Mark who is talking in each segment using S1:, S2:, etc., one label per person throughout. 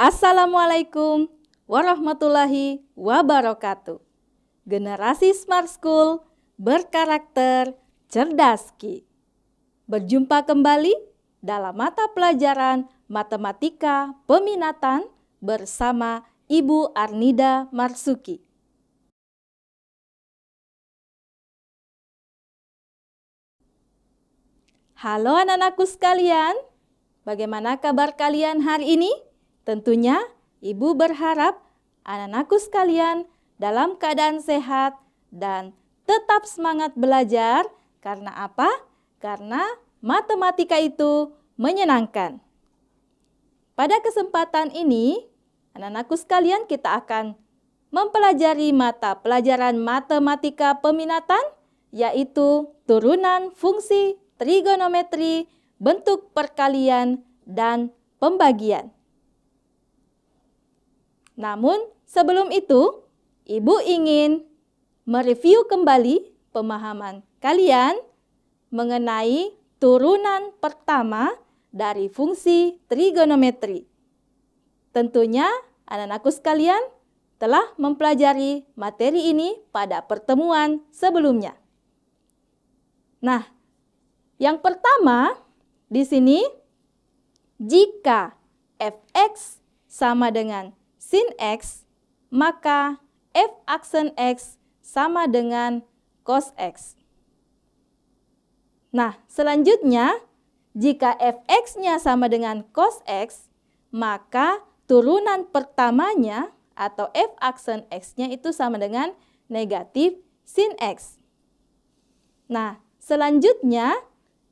S1: Assalamualaikum warahmatullahi wabarakatuh. Generasi Smart School berkarakter cerdas Ki. Berjumpa kembali dalam mata pelajaran Matematika Peminatan bersama Ibu Arnida Marsuki. Halo anak-anakku sekalian, bagaimana kabar kalian hari ini? Tentunya Ibu berharap anak-anakku sekalian dalam keadaan sehat dan tetap semangat belajar. Karena apa? Karena matematika itu menyenangkan. Pada kesempatan ini, anak-anakku sekalian, kita akan mempelajari mata pelajaran matematika peminatan, yaitu turunan fungsi, trigonometri, bentuk perkalian, dan pembagian. Namun, sebelum itu, Ibu ingin mereview kembali pemahaman kalian mengenai turunan pertama dari fungsi trigonometri. Tentunya, anak-anakku sekalian telah mempelajari materi ini pada pertemuan sebelumnya. Nah, yang pertama di sini, jika f(x) sama dengan sin x, maka f aksen x sama dengan cos x. Nah, selanjutnya, jika fx-nya sama dengan cos x, maka turunan pertamanya atau f aksen x-nya itu sama dengan negatif sin x. Nah, selanjutnya,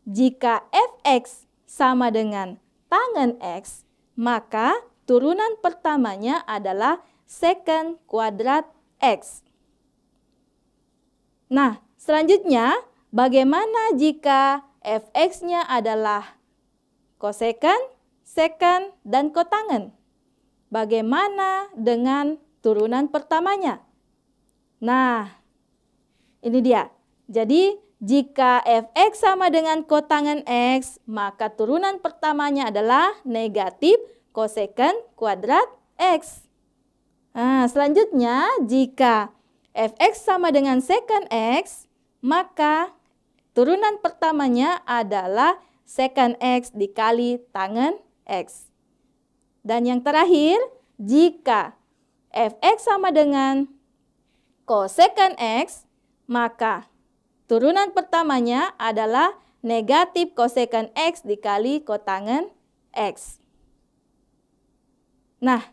S1: jika fx sama dengan tangen x, maka turunan pertamanya adalah secant kuadrat x. Nah, selanjutnya, bagaimana jika fx-nya adalah kosekant, sekant, dan kotangen? Bagaimana dengan turunan pertamanya? Nah, ini dia. Jadi, jika fx sama dengan kotangen x, maka turunan pertamanya adalah negatif kosekant kuadrat x. Nah, selanjutnya, jika fx sama dengan sekant x, maka turunan pertamanya adalah sekant x dikali tangen x. Dan yang terakhir, jika fx sama dengan kosekant x, maka turunan pertamanya adalah negatif kosekant x dikali kotangen x. Nah,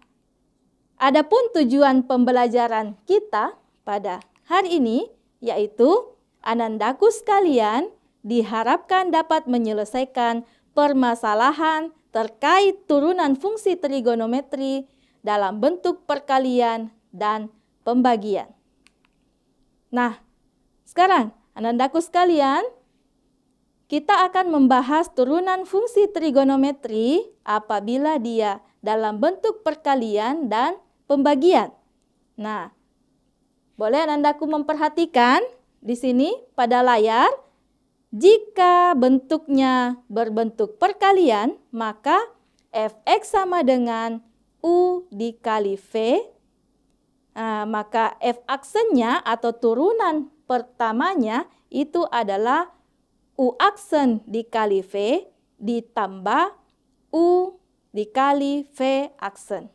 S1: adapun tujuan pembelajaran kita pada hari ini, yaitu anandaku sekalian diharapkan dapat menyelesaikan permasalahan terkait turunan fungsi trigonometri dalam bentuk perkalian dan pembagian. Nah, sekarang anandaku sekalian, kita akan membahas turunan fungsi trigonometri apabila dia dalam bentuk perkalian dan pembagian. Nah, boleh anandaku memperhatikan di sini pada layar, jika bentuknya berbentuk perkalian, maka fx sama dengan u dikali v. Nah, maka f aksennya atau turunan pertamanya itu adalah u aksen dikali v ditambah u dikali v aksen.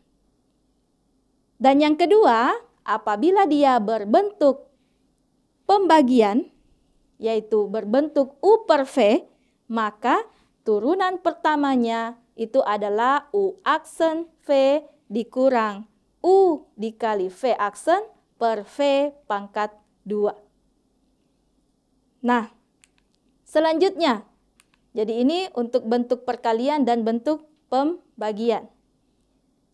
S1: Dan yang kedua, apabila dia berbentuk pembagian, yaitu berbentuk u per v, maka turunan pertamanya itu adalah u aksen v dikurang u dikali v aksen per v pangkat 2. Nah, selanjutnya, jadi ini untuk bentuk perkalian dan bentuk pembagian.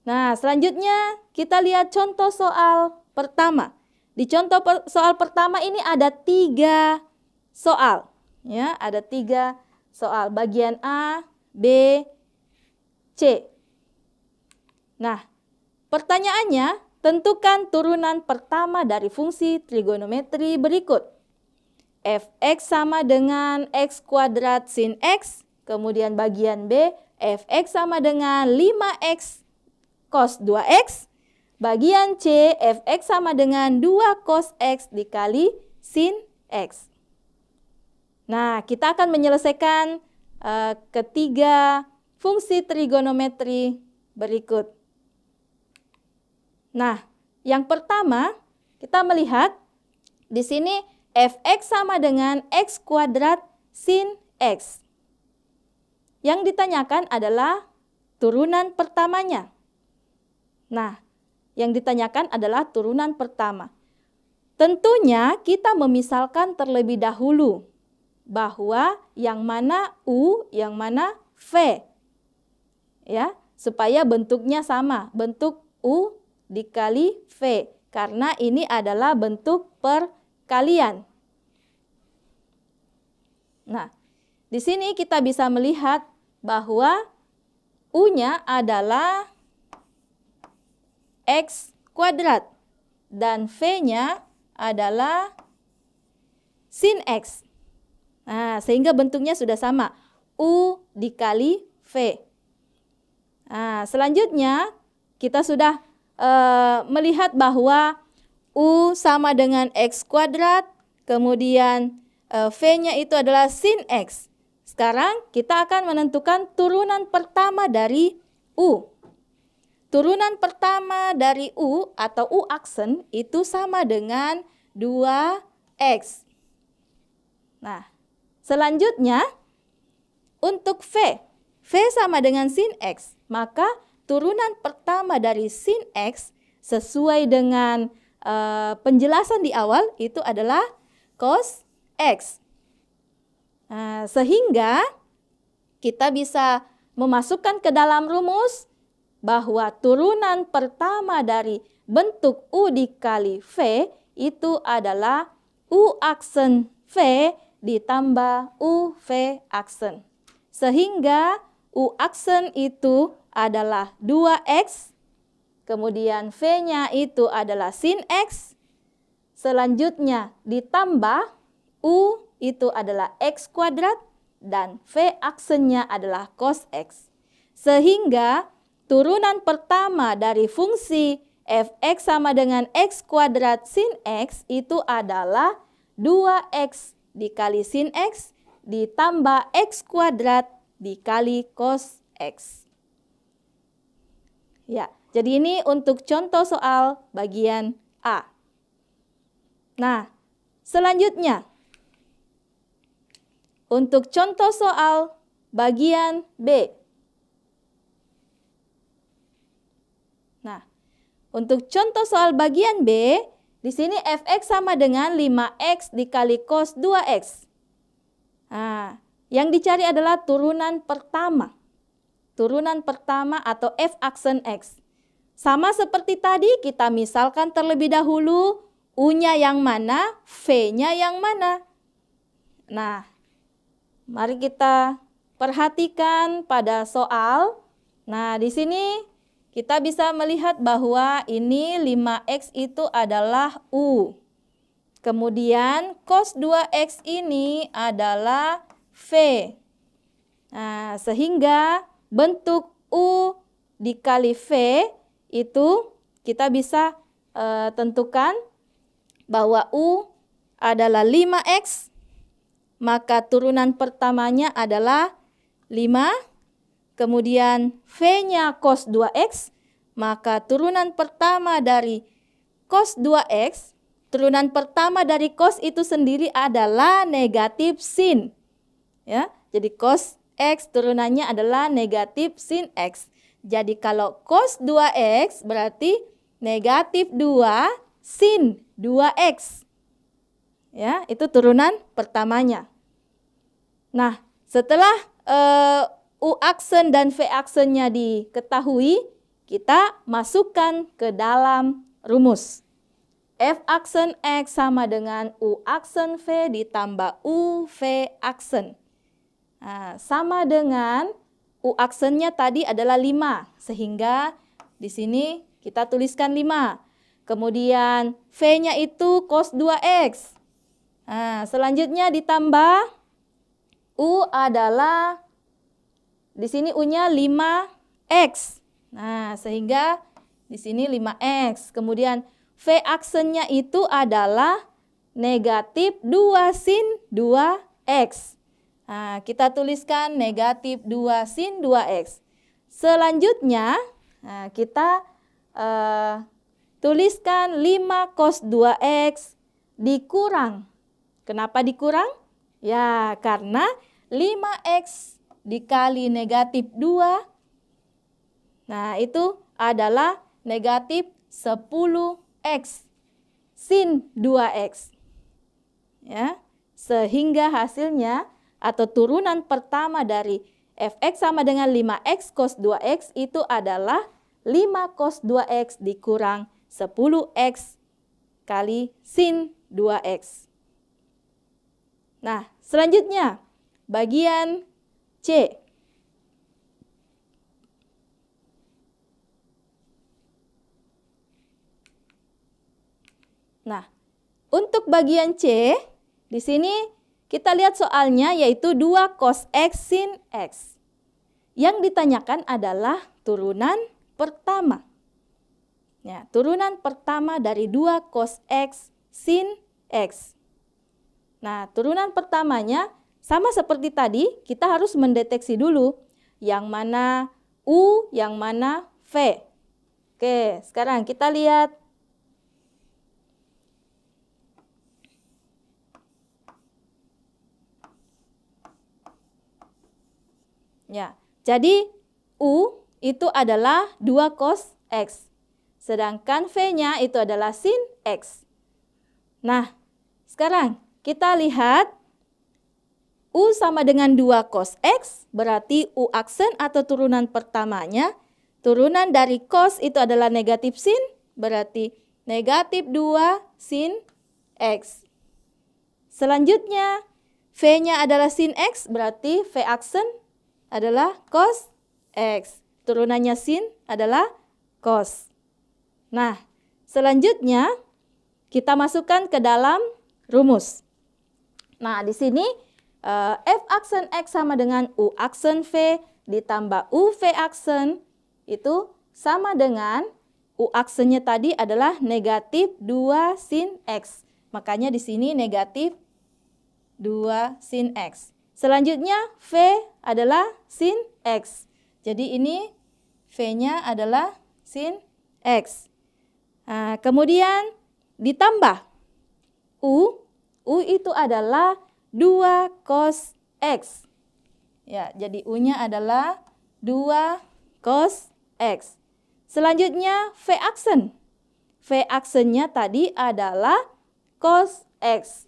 S1: Nah, selanjutnya kita lihat contoh soal pertama. Di contoh soal pertama ini ada 3 soal. Ya, ada 3 soal. Bagian A, B, C. Nah, pertanyaannya, tentukan turunan pertama dari fungsi trigonometri berikut. Fx sama dengan x kuadrat sin x. Kemudian bagian B, fx sama dengan 5x cos 2x. Bagian C, fx sama dengan 2 cos x dikali sin x. Nah, kita akan menyelesaikan ketiga fungsi trigonometri berikut. Nah, yang pertama kita melihat di sini fx sama dengan x kuadrat sin x. Yang ditanyakan adalah turunan pertamanya. Nah, yang ditanyakan adalah turunan pertama. Tentunya kita memisalkan terlebih dahulu bahwa yang mana U, yang mana V. Ya, supaya bentuknya sama, bentuk U dikali V. Karena ini adalah bentuk perkalian. Nah, di sini kita bisa melihat bahwa U-nya adalah X kuadrat dan V-nya adalah sin X. Nah, sehingga bentuknya sudah sama, U dikali V. Nah, selanjutnya kita sudah melihat bahwa U sama dengan X kuadrat, kemudian V-nya itu adalah sin X. Sekarang kita akan menentukan turunan pertama dari U. Turunan pertama dari U atau U aksen itu sama dengan 2X. Nah, selanjutnya untuk V. V sama dengan sin X. Maka turunan pertama dari sin X sesuai dengan penjelasan di awal itu adalah cos X. Nah, sehingga kita bisa memasukkan ke dalam rumus bahwa turunan pertama dari bentuk U dikali V itu adalah U aksen V ditambah U V aksen. Sehingga U aksen itu adalah 2X, kemudian V-nya itu adalah sin X, selanjutnya ditambah U itu adalah X kuadrat dan V aksennya adalah cos X. Sehingga turunan pertama dari fungsi fx sama dengan x kuadrat sin x itu adalah 2x dikali sin x ditambah x kuadrat dikali cos x. Ya, jadi ini untuk contoh soal bagian A. Nah, selanjutnya untuk contoh soal bagian B. Nah, untuk contoh soal bagian B, di sini fx sama dengan 5x dikali cos 2x. Nah, yang dicari adalah turunan pertama. Turunan pertama atau f aksen x. Sama seperti tadi, kita misalkan terlebih dahulu U-nya yang mana, V-nya yang mana. Nah, mari kita perhatikan pada soal. Nah, di sini kita bisa melihat bahwa ini 5x itu adalah U. Kemudian cos 2x ini adalah V. Nah, sehingga bentuk U dikali V itu kita bisa tentukan bahwa U adalah 5x. Maka turunan pertamanya adalah 5. Kemudian V-nya cos 2x, maka turunan pertama dari cos 2x, turunan pertama dari cos itu sendiri adalah negatif sin. Ya, jadi cos x turunannya adalah negatif sin x. Jadi kalau cos 2x berarti negatif 2 sin 2x. Ya, itu turunan pertamanya. Nah, setelah U aksen dan V aksennya diketahui, kita masukkan ke dalam rumus. F aksen X sama dengan U aksen V ditambah U V aksen. Nah, sama dengan U aksennya tadi adalah 5, sehingga di sini kita tuliskan 5. Kemudian V-nya itu cos 2X. Nah, selanjutnya ditambah U adalah di sini U-nya 5X. Nah, sehingga di sini 5X. Kemudian V aksennya itu adalah negatif 2 sin 2X. Nah, kita tuliskan negatif 2 sin 2X. Selanjutnya, kita tuliskan 5 cos 2X dikurang. Kenapa dikurang? Ya, karena 5X dikali negatif 2. Nah, itu adalah negatif 10X sin 2X. Ya, sehingga hasilnya atau turunan pertama dari fx sama dengan 5x cos 2x itu adalah 5 cos 2x dikurang 10x kali sin 2x. Nah, selanjutnya bagian C. Nah, untuk bagian C, di sini kita lihat soalnya yaitu 2 cos X sin X. Yang ditanyakan adalah turunan pertama. Ya, turunan pertama dari 2 cos X sin X. Nah, turunan pertamanya sama seperti tadi, kita harus mendeteksi dulu yang mana U, yang mana V. Oke, sekarang kita lihat. Ya, jadi U itu adalah 2 cos X. Sedangkan V-nya itu adalah sin X. Nah, sekarang kita lihat U sama dengan 2 cos X, berarti U aksen atau turunan pertamanya. Turunan dari cos itu adalah negatif sin, berarti negatif 2 sin X. Selanjutnya, V-nya adalah sin X, berarti V aksen adalah cos X. Turunannya sin adalah cos. Nah, selanjutnya kita masukkan ke dalam rumus. Nah, di sini F aksen X sama dengan U aksen V ditambah U V aksen itu sama dengan U aksennya tadi adalah negatif 2 sin X. Makanya di sini negatif 2 sin X. Selanjutnya V adalah sin X. Jadi ini V-nya adalah sin X. Nah, kemudian ditambah U itu adalah 2 cos X. Ya, jadi U-nya adalah 2 cos X. Selanjutnya V aksen. V aksennya tadi adalah cos X.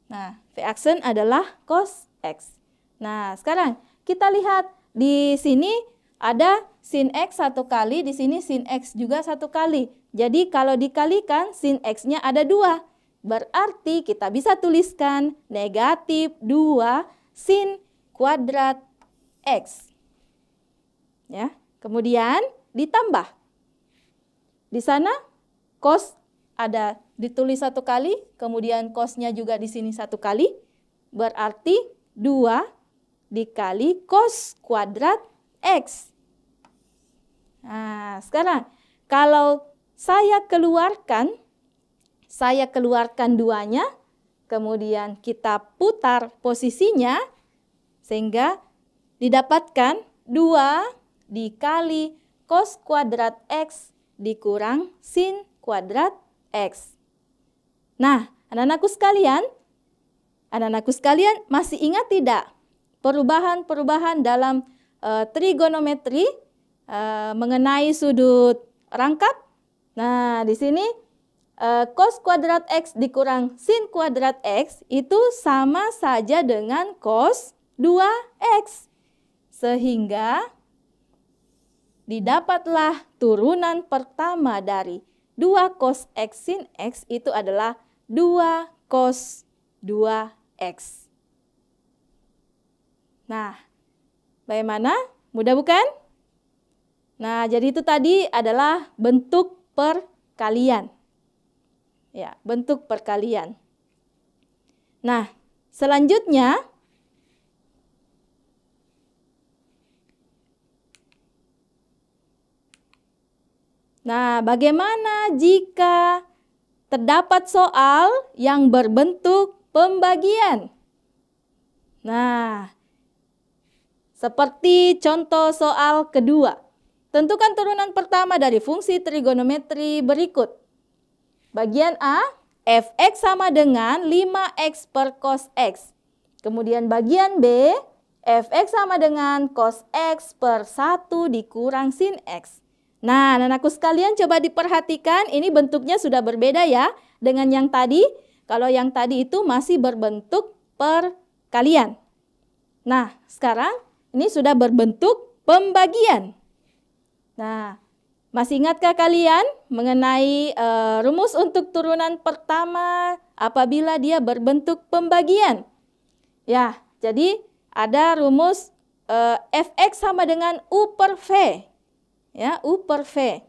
S1: Nah, V aksen adalah cos X. Nah, sekarang kita lihat di sini ada sin X 1 kali, di sini sin X juga 1 kali. Jadi kalau dikalikan sin X-nya ada 2. Berarti kita bisa tuliskan negatif 2 sin kuadrat X. Ya, kemudian ditambah. Di sana cos ada ditulis 1 kali, kemudian cosnya juga di sini 1 kali. Berarti 2 dikali cos kuadrat X. Nah, sekarang kalau saya keluarkan 2-nya, kemudian kita putar posisinya, sehingga didapatkan 2 dikali cos kuadrat X dikurang sin kuadrat X. Nah, anak-anakku sekalian masih ingat tidak perubahan-perubahan dalam trigonometri mengenai sudut rangkap? Nah, di sini cos kuadrat X dikurang sin kuadrat X itu sama saja dengan cos 2X. Sehingga didapatlah turunan pertama dari 2 cos X sin X itu adalah 2 cos 2X. Nah, bagaimana? Mudah bukan? Nah, jadi itu tadi adalah bentuk perkalian. Ya, bentuk perkalian. Nah, selanjutnya Nah, bagaimana jika terdapat soal yang berbentuk pembagian? Nah, seperti contoh soal kedua. Tentukan turunan pertama dari fungsi trigonometri berikut. Bagian A, fx sama dengan 5x per cos x. Kemudian bagian B, fx sama dengan cos x per 1 dikurang sin x. Nah, anak-anakku sekalian coba diperhatikan, ini bentuknya sudah berbeda ya dengan yang tadi. Kalau yang tadi itu masih berbentuk perkalian. Nah, sekarang ini sudah berbentuk pembagian. Nah, masih ingatkah kalian mengenai rumus untuk turunan pertama apabila dia berbentuk pembagian? Ya, jadi ada rumus fx sama dengan u per v. Ya, u per v.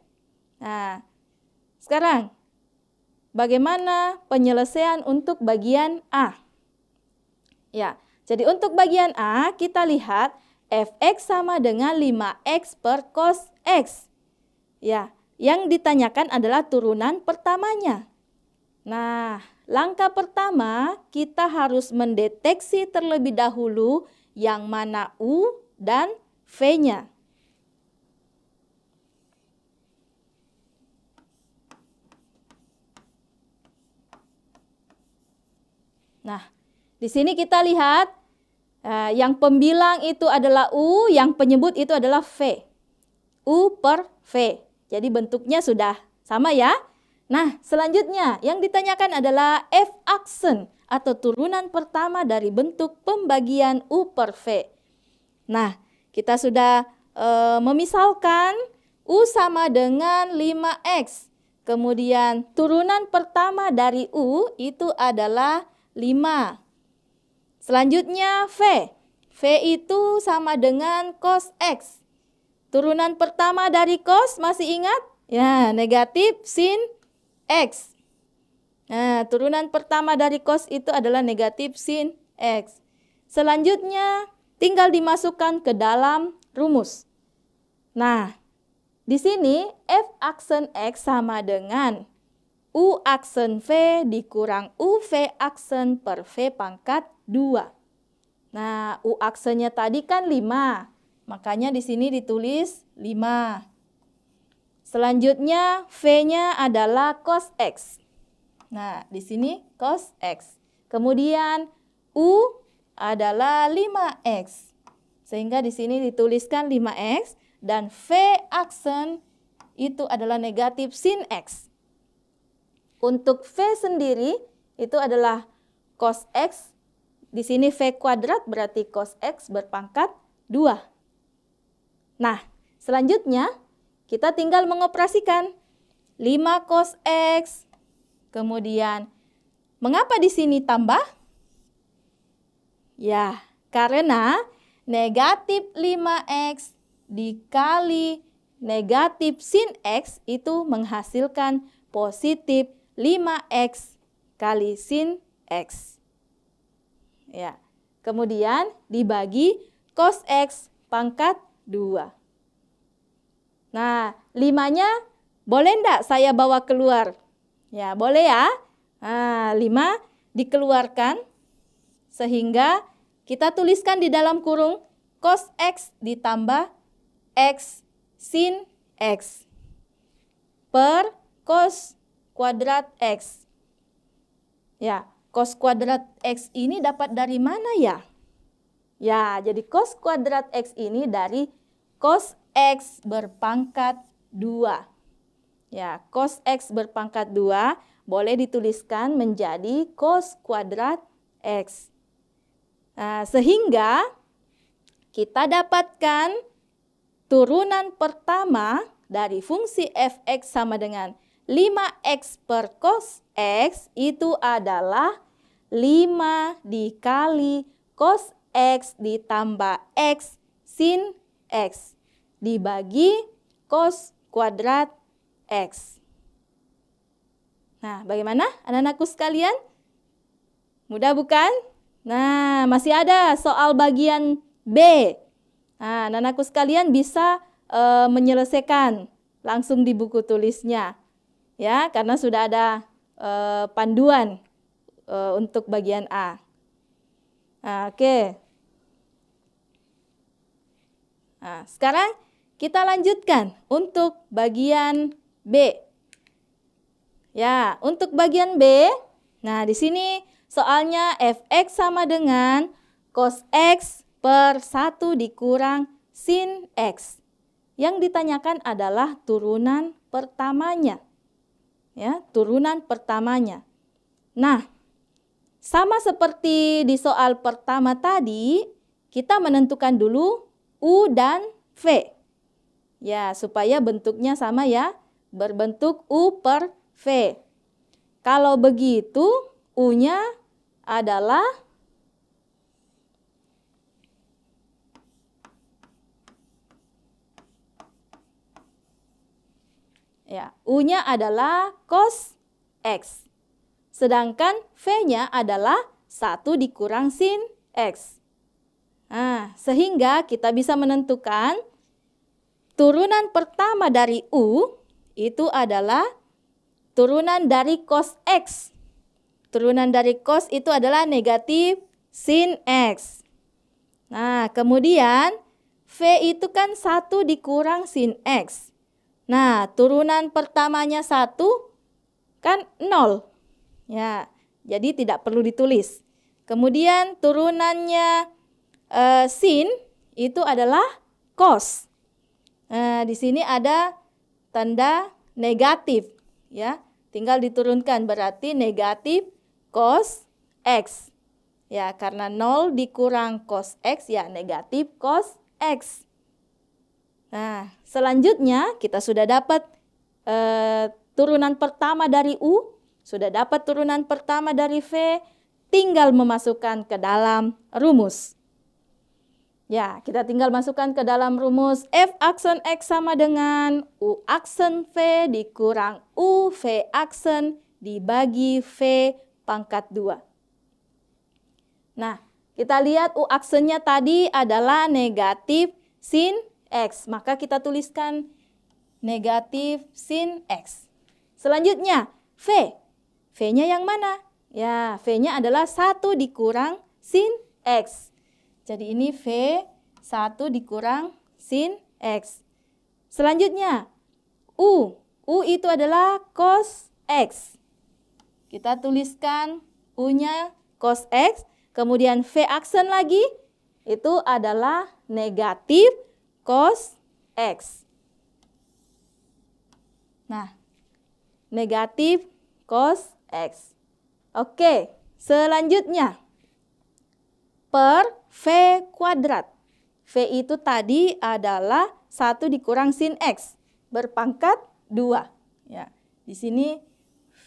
S1: Nah, sekarang bagaimana penyelesaian untuk bagian A? Ya, jadi untuk bagian A kita lihat fx sama dengan 5x per cos x. Ya, yang ditanyakan adalah turunan pertamanya. Nah, langkah pertama kita harus mendeteksi terlebih dahulu yang mana u dan v-nya. Nah, di sini kita lihat yang pembilang itu adalah U, yang penyebut itu adalah V. U per V. Jadi bentuknya sudah sama ya. Nah, selanjutnya yang ditanyakan adalah F aksen atau turunan pertama dari bentuk pembagian U per V. Nah, kita sudah memisalkan U sama dengan 5X. Kemudian turunan pertama dari U itu adalah 5. Selanjutnya V. V itu sama dengan cos X. Turunan pertama dari cos masih ingat? Ya, negatif sin X. Nah, turunan pertama dari cos itu adalah negatif sin X. Selanjutnya tinggal dimasukkan ke dalam rumus. Nah, di sini F aksen X sama dengan U aksen V dikurang UV aksen per V pangkat 2. Nah, U aksennya tadi kan 5. Makanya di sini ditulis 5. Selanjutnya V-nya adalah cos X. Nah, di sini cos X. Kemudian U adalah 5X. Sehingga di sini dituliskan 5X dan V aksen itu adalah negatif sin X. Untuk V sendiri itu adalah cos X. Di sini V kuadrat berarti cos X berpangkat 2. Nah, selanjutnya kita tinggal mengoperasikan 5 cos X. Kemudian, mengapa di sini tambah? Ya, karena negatif 5X dikali negatif sin X itu menghasilkan positif 5X kali sin X. Ya. Kemudian dibagi cos X pangkat 2. Nah, 5-nya boleh enggak saya bawa keluar? Ya, boleh ya. Nah, 5 dikeluarkan sehingga kita tuliskan di dalam kurung cos X ditambah X sin X per cos kuadrat X. Ya, cos kuadrat X ini dapat dari mana ya? Ya, jadi cos kuadrat X ini dari cos X berpangkat 2. Ya, cos X berpangkat 2 boleh dituliskan menjadi cos kuadrat X. Nah, sehingga kita dapatkan turunan pertama dari fungsi fx sama dengan 5x per cos x itu adalah 5 dikali cos x ditambah x sin x dibagi cos kuadrat x. Nah, bagaimana anak-anakku sekalian? Mudah bukan? Nah, masih ada soal bagian B. Nah, anak-anakku sekalian bisa menyelesaikan langsung di buku tulisnya. Ya, karena sudah ada panduan untuk bagian A. Nah, oke. Nah, sekarang kita lanjutkan untuk bagian B. Ya, untuk bagian B, nah di sini soalnya fx sama dengan cos x per 1 dikurang sin x. Yang ditanyakan adalah turunan pertamanya. Ya, turunan pertamanya. Nah, sama seperti di soal pertama tadi, kita menentukan dulu U dan V. Ya, supaya bentuknya sama ya, berbentuk U per V. Kalau begitu, U-nya adalah U-nya adalah cos X. Sedangkan V-nya adalah 1 dikurang sin X. Nah, sehingga kita bisa menentukan turunan pertama dari U itu adalah turunan dari cos X. Turunan dari cos itu adalah negatif sin X. Nah, kemudian V itu kan 1 dikurang sin X. Nah, turunan pertamanya 1 kan 0. Ya, jadi tidak perlu ditulis. Kemudian turunannya sin itu adalah cos. Nah, di sini ada tanda negatif, ya. Tinggal diturunkan, berarti negatif cos X. Ya, karena 0 dikurang cos X, ya negatif cos X. Nah, selanjutnya kita sudah dapat turunan pertama dari U, sudah dapat turunan pertama dari V, tinggal memasukkan ke dalam rumus. Ya, kita tinggal masukkan ke dalam rumus F aksen X sama dengan U aksen V dikurang U V aksen dibagi V pangkat 2. Nah, kita lihat U aksennya tadi adalah negatif sin X. Maka kita tuliskan negatif sin X. Selanjutnya, V. V-nya yang mana? Ya, V-nya adalah 1 dikurang sin X. Jadi ini V 1 dikurang sin X. Selanjutnya, U. U itu adalah cos X. Kita tuliskan U-nya cos X. Kemudian V aksen lagi, itu adalah negatif cos X. Nah, negatif cos X. Oke, selanjutnya per V kuadrat. V itu tadi adalah 1 dikurang sin X berpangkat 2. Ya, di sini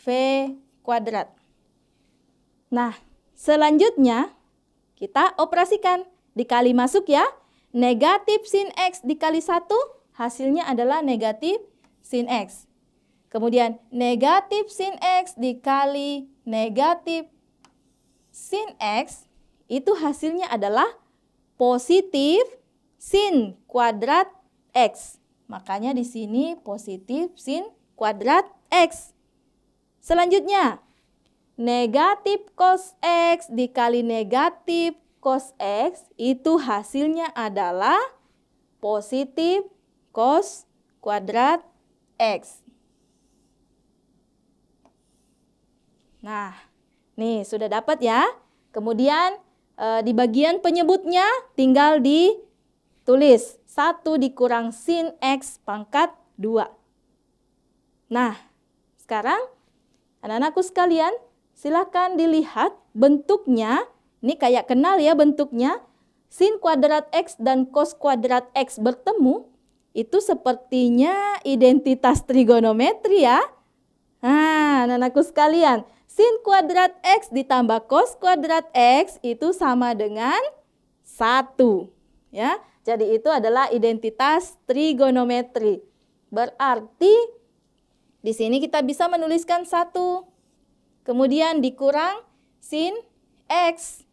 S1: V kuadrat. Nah, selanjutnya kita operasikan. Dikali masuk ya. Negatif sin X dikali 1 hasilnya adalah negatif sin X. Kemudian negatif sin X dikali negatif sin X itu hasilnya adalah positif sin kuadrat X. Makanya di sini positif sin kuadrat X. Selanjutnya, negatif cos X dikali negatif cos X itu hasilnya adalah positif cos kuadrat X. Nah, nih sudah dapat ya. Kemudian di bagian penyebutnya tinggal ditulis 1 dikurang sin X pangkat 2. Nah, sekarang anak-anakku sekalian, silakan dilihat bentuknya. Ini kayak kenal ya bentuknya. Sin kuadrat X dan cos kuadrat X bertemu. Itu sepertinya identitas trigonometri ya. Nah, anak-anakku sekalian, sin kuadrat X ditambah cos kuadrat X itu sama dengan 1. Ya, jadi itu adalah identitas trigonometri. Berarti di sini kita bisa menuliskan 1. Kemudian dikurang sin X.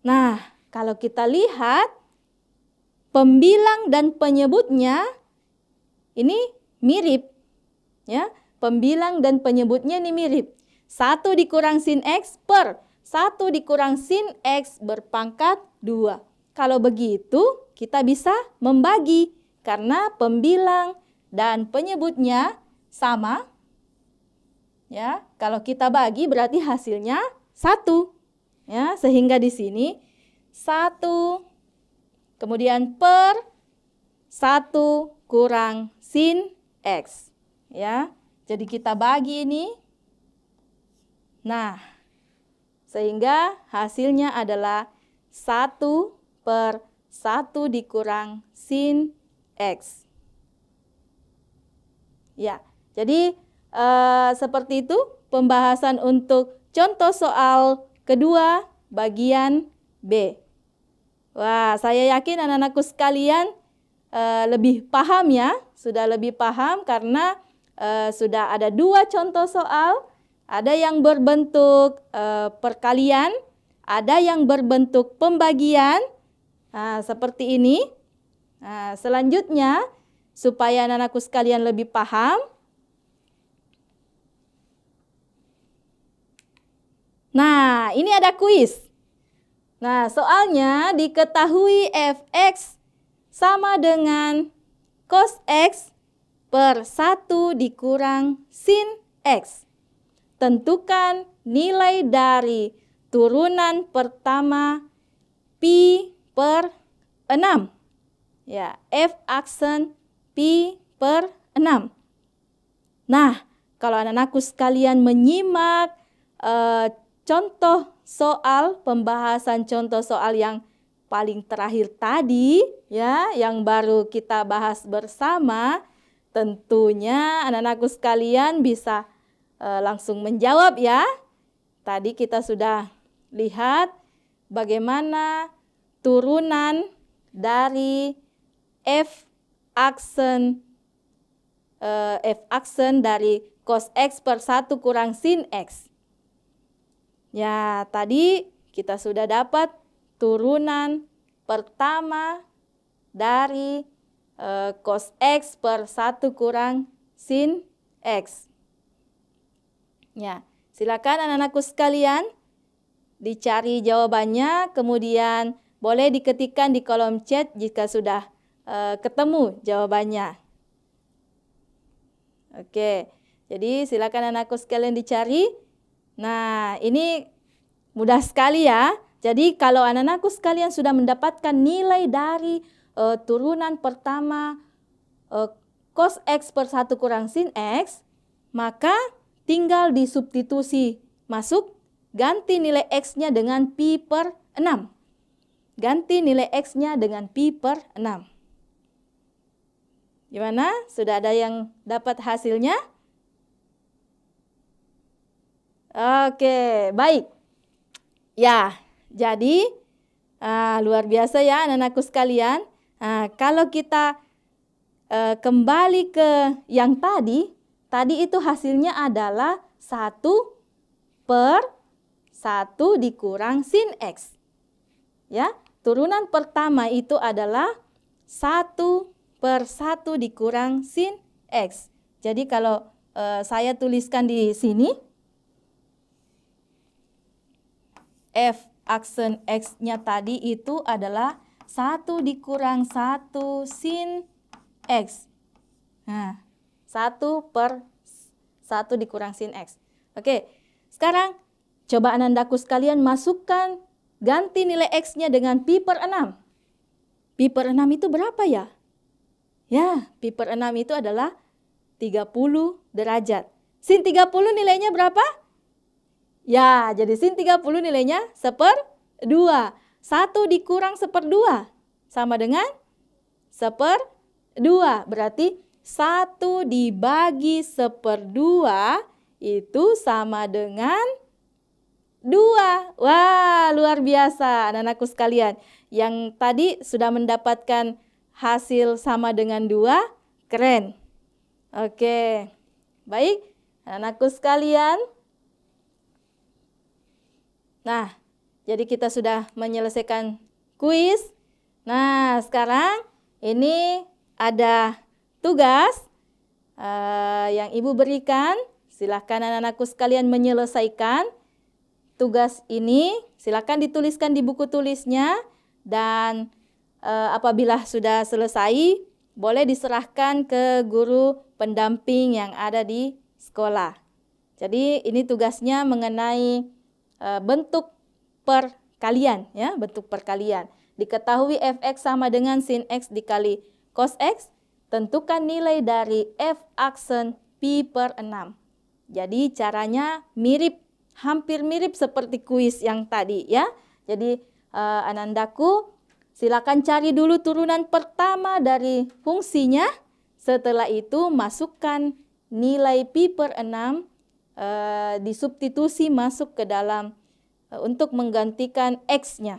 S1: Nah, kalau kita lihat pembilang dan penyebutnya ini mirip. Ya, pembilang dan penyebutnya ini mirip. 1 dikurang sin X per 1 dikurang sin X berpangkat 2. Kalau begitu, kita bisa membagi karena pembilang dan penyebutnya sama. Ya, kalau kita bagi berarti hasilnya 1. Ya, sehingga di sini 1 kemudian per 1 kurang sin X. Ya, jadi kita bagi ini. Nah, sehingga hasilnya adalah 1 per 1 dikurang sin X. Ya, jadi seperti itu pembahasan untuk contoh soal kedua bagian B. Wah, saya yakin anak-anakku sekalian lebih paham ya, sudah lebih paham karena sudah ada 2 contoh soal, ada yang berbentuk perkalian, ada yang berbentuk pembagian, seperti ini. Selanjutnya, supaya anak-anakku sekalian lebih paham, nah, ini ada kuis. Nah, soalnya diketahui fx sama dengan cos x per 1 dikurang sin x. Tentukan nilai dari turunan pertama pi per 6. Ya, f aksen pi per 6. Nah, kalau anak-anakku sekalian menyimak contoh soal, pembahasan contoh soal yang paling terakhir tadi, ya, yang baru kita bahas bersama, tentunya anak-anakku sekalian bisa langsung menjawab ya. Tadi kita sudah lihat bagaimana turunan dari f aksen dari cos x per 1 kurang sin x. Ya, tadi kita sudah dapat turunan pertama dari cos x per 1 kurang sin x. Ya, silakan anak-anakku sekalian dicari jawabannya, kemudian boleh diketikkan di kolom chat jika sudah ketemu jawabannya. Oke, jadi silakan anakku sekalian dicari. Nah, ini mudah sekali ya. Jadi kalau anak-anakku sekalian sudah mendapatkan nilai dari turunan pertama cos x per 1 kurang sin x, maka tinggal disubstitusi masuk, ganti nilai x-nya dengan pi per 6. Ganti nilai x-nya dengan pi per 6. Gimana? Sudah ada yang dapat hasilnya? Oke, baik. Ya, jadi luar biasa ya anak-anakku sekalian. Kalau kita kembali ke yang tadi itu hasilnya adalah 1 per 1 dikurang sin x. Ya, turunan pertama itu adalah 1 per 1 dikurang sin x. Jadi kalau saya tuliskan di sini, f aksen x-nya tadi itu adalah 1 dikurang 1 sin x. Nah, 1 per 1 dikurang sin x. Oke, sekarang coba anandaku sekalian masukkan, ganti nilai x-nya dengan pi per 6. Pi per 6 itu berapa ya? Ya, pi per 6 itu adalah 30 derajat. Sin 30 nilainya berapa? Ya, jadi sin 30 nilainya 1/2. 1 dikurang 1/2 sama dengan 1/2. Berarti 1 dibagi 1/2 itu sama dengan 2. Wah, luar biasa anak-anakku sekalian. Yang tadi sudah mendapatkan hasil sama dengan 2, keren. Oke, baik anak-anakku sekalian. Nah, jadi kita sudah menyelesaikan kuis. Nah, sekarang ini ada tugas yang Ibu berikan. Silahkan anak-anakku sekalian menyelesaikan tugas ini. Silahkan dituliskan di buku tulisnya. Dan apabila sudah selesai, boleh diserahkan ke guru pendamping yang ada di sekolah. Jadi ini tugasnya mengenai bentuk perkalian, ya, bentuk perkalian. Diketahui fx sama dengan sin x dikali cos x, tentukan nilai dari f aksen pi per 6. Jadi caranya mirip, hampir mirip seperti kuis yang tadi, ya. Jadi anandaku, silakan cari dulu turunan pertama dari fungsinya. Setelah itu masukkan nilai pi per 6, disubstitusi masuk ke dalam untuk menggantikan x-nya.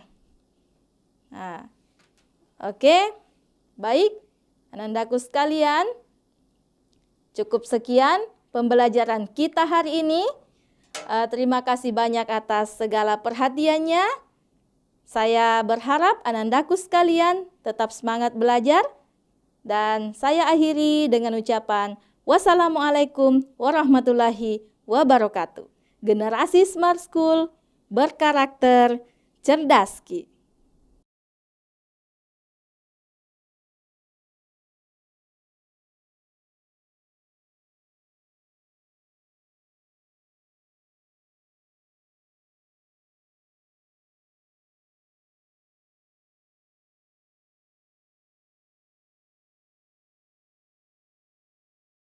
S1: Nah, oke, baik, anandaku sekalian, cukup sekian pembelajaran kita hari ini. Terima kasih banyak atas segala perhatiannya. Saya berharap anandaku sekalian tetap semangat belajar. Dan saya akhiri dengan ucapan wassalamualaikum warahmatullahi wabarakatuh. Generasi Smart School berkarakter cerdas Ki.